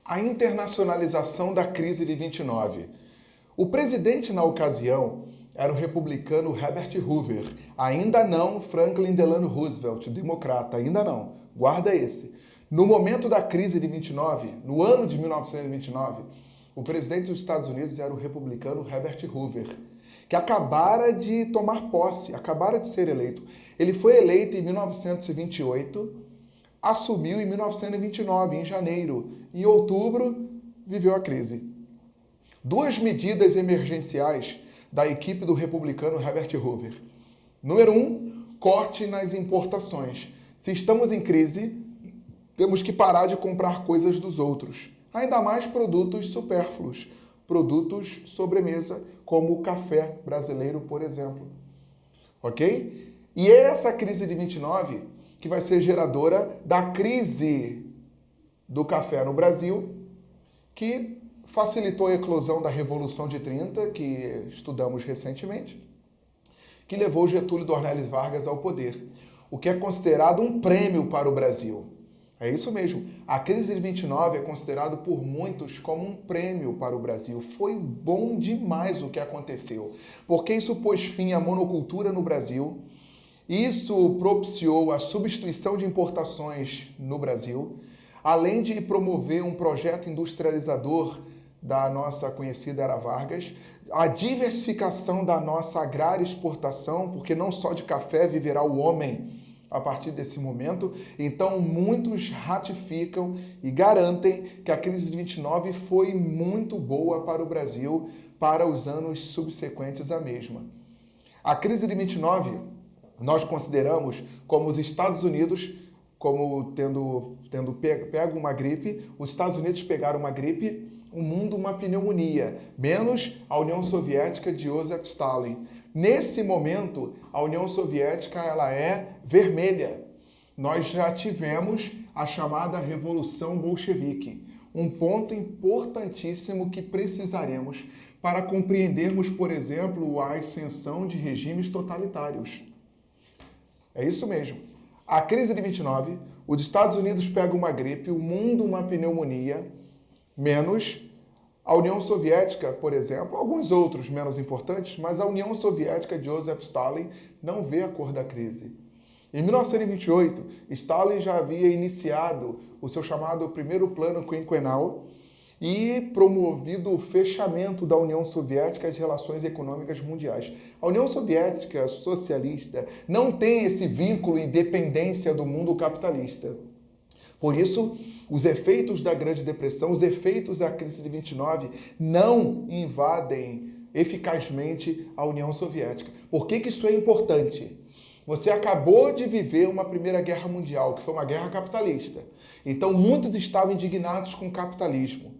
A internacionalização da crise de 29. O presidente na ocasião era o republicano Herbert Hoover, ainda não Franklin Delano Roosevelt, democrata, ainda não. Guarda esse. No momento da crise de 29, no ano de 1929, o presidente dos Estados Unidos era o republicano Herbert Hoover, que acabara de tomar posse, acabara de ser eleito. Ele foi eleito em 1928, assumiu em 1929, em janeiro. Em outubro, viveu a crise. Duas medidas emergenciais da equipe do republicano Herbert Hoover. Número 1, corte nas importações. Se estamos em crise, temos que parar de comprar coisas dos outros. Ainda mais produtos supérfluos, produtos sobremesa, como o café brasileiro, por exemplo. Ok? E é essa crise de 29 que vai ser geradora da crise do café no Brasil, que facilitou a eclosão da Revolução de 30, que estudamos recentemente, que levou Getúlio Dornelles Vargas ao poder, o que é considerado um prêmio para o Brasil. É isso mesmo. A crise de 29 é considerado por muitos como um prêmio para o Brasil. Foi bom demais o que aconteceu, porque isso pôs fim à monocultura no Brasil, isso propiciou a substituição de importações no Brasil, além de promover um projeto industrializador da nossa conhecida Era Vargas, a diversificação da nossa agrária exportação, porque não só de café viverá o homem a partir desse momento. Então, muitos ratificam e garantem que a crise de 29 foi muito boa para o Brasil para os anos subsequentes à mesma. A crise de 29, nós consideramos como os Estados Unidos, como tendo pego uma gripe, os Estados Unidos pegaram uma gripe, o mundo uma pneumonia, menos a União Soviética de Joseph Stalin. Nesse momento, a União Soviética ela é vermelha. Nós já tivemos a chamada Revolução Bolchevique, um ponto importantíssimo que precisaremos para compreendermos, por exemplo, a ascensão de regimes totalitários. É isso mesmo. A crise de 29, os Estados Unidos pegam uma gripe, o mundo uma pneumonia, menos a União Soviética, por exemplo, alguns outros menos importantes, mas a União Soviética de Joseph Stalin não vê a cor da crise. Em 1928, Stalin já havia iniciado o seu chamado primeiro plano quinquenal e promovido o fechamento da União Soviética às relações econômicas mundiais. A União Soviética socialista não tem esse vínculo e dependência do mundo capitalista. Por isso, os efeitos da Grande Depressão, os efeitos da crise de 29 não invadem eficazmente a União Soviética. Por que isso é importante? Você acabou de viver uma Primeira Guerra Mundial, que foi uma guerra capitalista. Então, muitos estavam indignados com o capitalismo.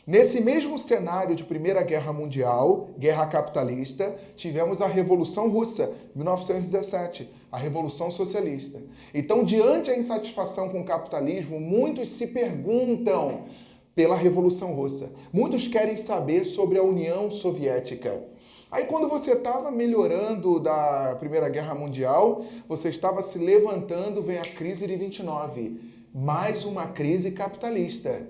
Nesse mesmo cenário de Primeira Guerra Mundial, guerra capitalista, tivemos a Revolução Russa, 1917, a Revolução Socialista. Então, diante da insatisfação com o capitalismo, muitos se perguntam pela Revolução Russa. Muitos querem saber sobre a União Soviética. Aí, quando você estava melhorando da Primeira Guerra Mundial, você estava se levantando, vem a crise de 29. Mais uma crise capitalista.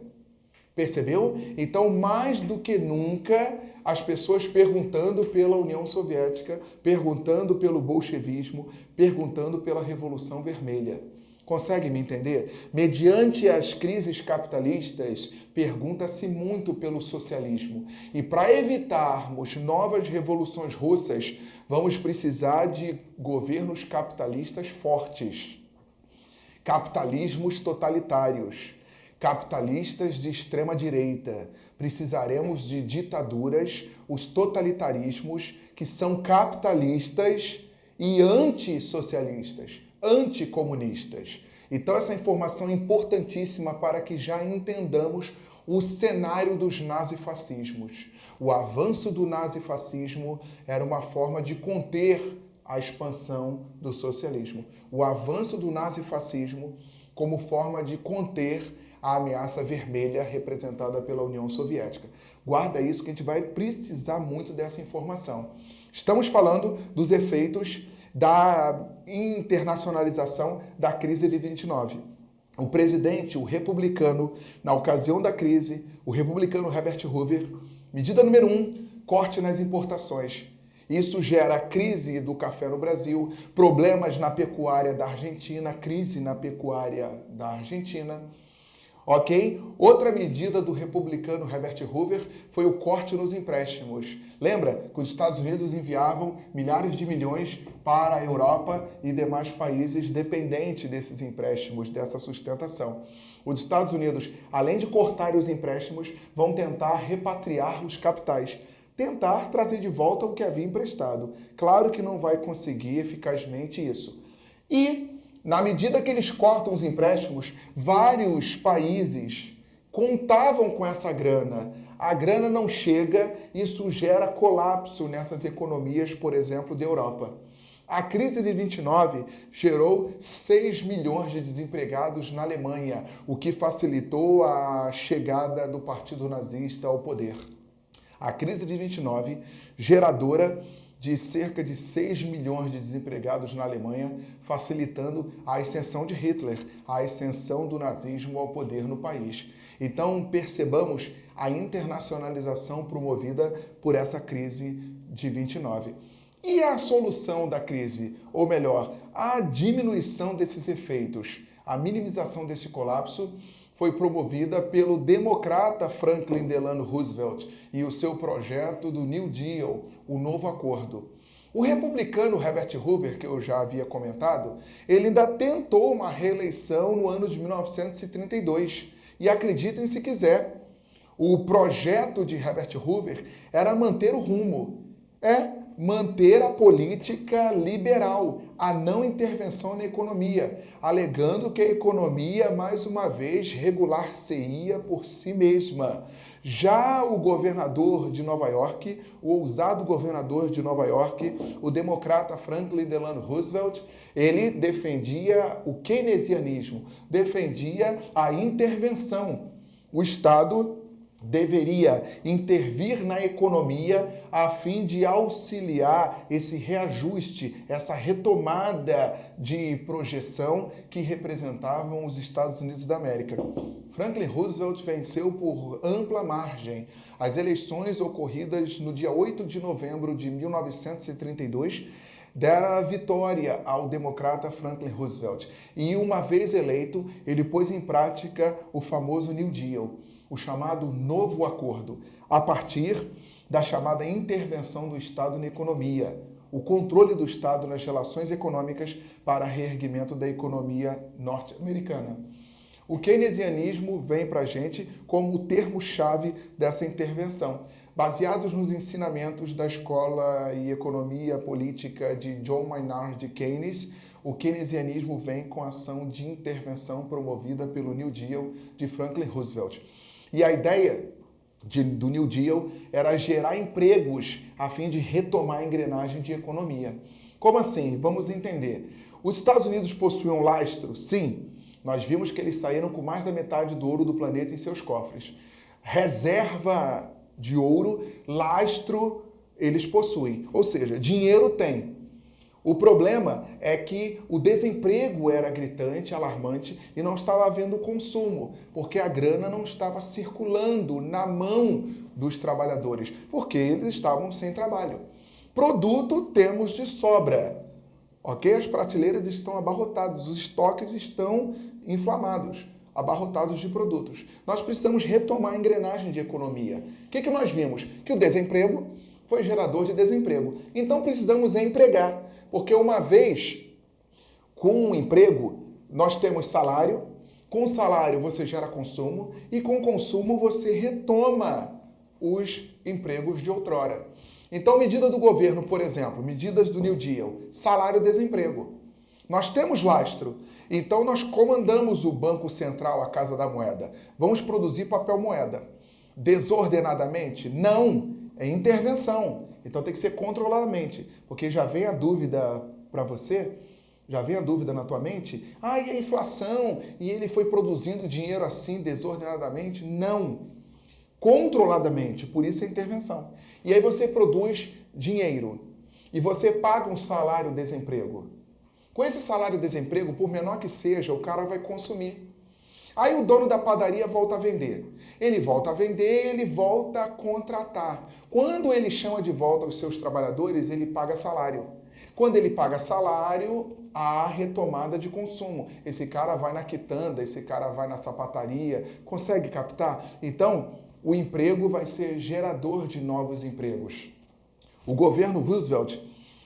Percebeu? Então, mais do que nunca, as pessoas perguntando pela União Soviética, perguntando pelo bolchevismo, perguntando pela Revolução Vermelha. Consegue me entender? Mediante as crises capitalistas, pergunta-se muito pelo socialismo. E para evitarmos novas revoluções russas, vamos precisar de governos capitalistas fortes. Capitalismos totalitários. Capitalistas de extrema-direita. Precisaremos de ditaduras, os totalitarismos, que são capitalistas e antissocialistas, anticomunistas. Então, essa informação é importantíssima para que já entendamos o cenário dos nazifascismos. O avanço do nazifascismo era uma forma de conter a expansão do socialismo. O avanço do nazifascismo como forma de conter a ameaça vermelha representada pela União Soviética. Guarda isso que a gente vai precisar muito dessa informação. Estamos falando dos efeitos da internacionalização da crise de 29. o presidente, o republicano, na ocasião da crise, o republicano Herbert Hoover, medida número 1, corte nas importações. Isso gera crise do café no Brasil, problemas na pecuária da Argentina, crise na pecuária da Argentina. Ok? Outra medida do republicano Herbert Hoover foi o corte nos empréstimos. Lembra que os Estados Unidos enviavam milhares de milhões para a Europa e demais países dependentes desses empréstimos, dessa sustentação. Os Estados Unidos, além de cortar os empréstimos, vão tentar repatriar os capitais. Tentar trazer de volta o que havia emprestado. Claro que não vai conseguir eficazmente isso. E na medida que eles cortam os empréstimos, vários países contavam com essa grana. A grana não chega, isso gera colapso nessas economias, por exemplo, da Europa. A crise de 29 gerou 6 milhões de desempregados na Alemanha, o que facilitou a chegada do Partido Nazista ao poder. A crise de 29, geradora de cerca de 6 milhões de desempregados na Alemanha, facilitando a ascensão de Hitler, a ascensão do nazismo ao poder no país. Então, percebamos a internacionalização promovida por essa crise de 29. E a solução da crise, ou melhor, a diminuição desses efeitos, a minimização desse colapso, foi promovida pelo democrata Franklin Delano Roosevelt e o seu projeto do New Deal, o Novo Acordo. O republicano Herbert Hoover, que eu já havia comentado, ele ainda tentou uma reeleição no ano de 1932. E acreditem se quiser, o projeto de Herbert Hoover era manter o rumo. Manter a política liberal, a não intervenção na economia, alegando que a economia, mais uma vez, regular-se-ia por si mesma. Já o governador de Nova York, o ousado governador de Nova York, o democrata Franklin Delano Roosevelt, ele defendia o keynesianismo, defendia a intervenção. O Estado deveria intervir na economia a fim de auxiliar esse reajuste, essa retomada de projeção que representavam os Estados Unidos da América. Franklin Roosevelt venceu por ampla margem as eleições ocorridas no dia 8 de novembro de 1932, deram a vitória ao democrata Franklin Roosevelt. E uma vez eleito, ele pôs em prática o famoso New Deal, o chamado Novo Acordo, a partir da chamada intervenção do Estado na economia, o controle do Estado nas relações econômicas para reerguimento da economia norte-americana. O keynesianismo vem para a gente como o termo-chave dessa intervenção, baseados nos ensinamentos da Escola e Economia Política de John Maynard Keynes. O keynesianismo vem com a ação de intervenção promovida pelo New Deal de Franklin Roosevelt. E a ideia do New Deal era gerar empregos a fim de retomar a engrenagem de economia. Como assim? Vamos entender. Os Estados Unidos possuíam lastro? Sim. Nós vimos que eles saíram com mais da metade do ouro do planeta em seus cofres. Reserva de ouro, lastro, eles possuem. Ou seja, dinheiro tem. O problema é que o desemprego era gritante, alarmante e não estava havendo consumo, porque a grana não estava circulando na mão dos trabalhadores, porque eles estavam sem trabalho. Produto temos de sobra, ok? As prateleiras estão abarrotadas, os estoques estão inflamados, abarrotados de produtos. Nós precisamos retomar a engrenagem de economia. O que nós vimos? Que o desemprego foi gerador de desemprego. Então precisamos empregar. Porque uma vez com um emprego, nós temos salário, com o salário você gera consumo e com o consumo você retoma os empregos de outrora. Então, medida do governo, por exemplo, medidas do New Deal, salário e desemprego. Nós temos lastro, então nós comandamos o Banco Central, a Casa da Moeda. Vamos produzir papel moeda. Desordenadamente? Não, é intervenção. Então tem que ser controladamente, porque já vem a dúvida para você, já vem a dúvida na tua mente, e a inflação, e ele foi produzindo dinheiro assim desordenadamente? Não, controladamente, por isso é intervenção. E aí você produz dinheiro, e você paga um salário-desemprego. Com esse salário-desemprego, por menor que seja, o cara vai consumir. Aí o dono da padaria volta a vender. Ele volta a vender, ele volta a contratar. Quando ele chama de volta os seus trabalhadores, ele paga salário. Quando ele paga salário, há retomada de consumo. Esse cara vai na quitanda, esse cara vai na sapataria. Consegue captar? Então, o emprego vai ser gerador de novos empregos. O governo Roosevelt,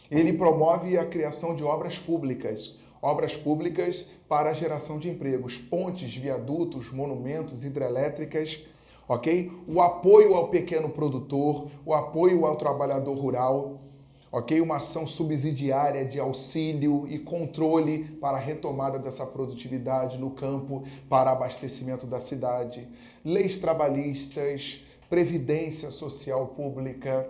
ele promove a criação de obras públicas para a geração de empregos, pontes, viadutos, monumentos, hidrelétricas, ok? O apoio ao pequeno produtor, o apoio ao trabalhador rural, ok? Uma ação subsidiária de auxílio e controle para a retomada dessa produtividade no campo, para abastecimento da cidade, leis trabalhistas, previdência social pública,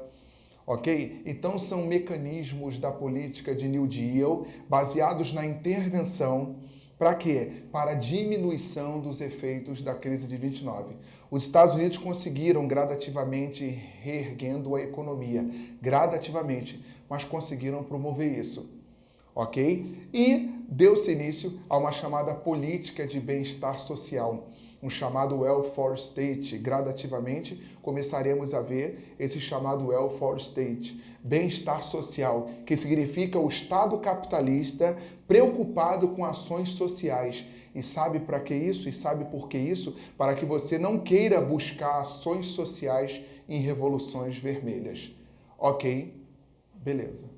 ok? Então são mecanismos da política de New Deal baseados na intervenção para quê? Para a diminuição dos efeitos da crise de 29. Os Estados Unidos conseguiram gradativamente reerguendo a economia, gradativamente, mas conseguiram promover isso, ok? E deu-se início a uma chamada política de bem-estar social, um chamado welfare state. Gradativamente começaremos a ver esse chamado welfare state, bem-estar social, que significa o Estado capitalista preocupado com ações sociais. E sabe para que isso? E sabe por que isso? Para que você não queira buscar ações sociais em revoluções vermelhas. Ok? Beleza.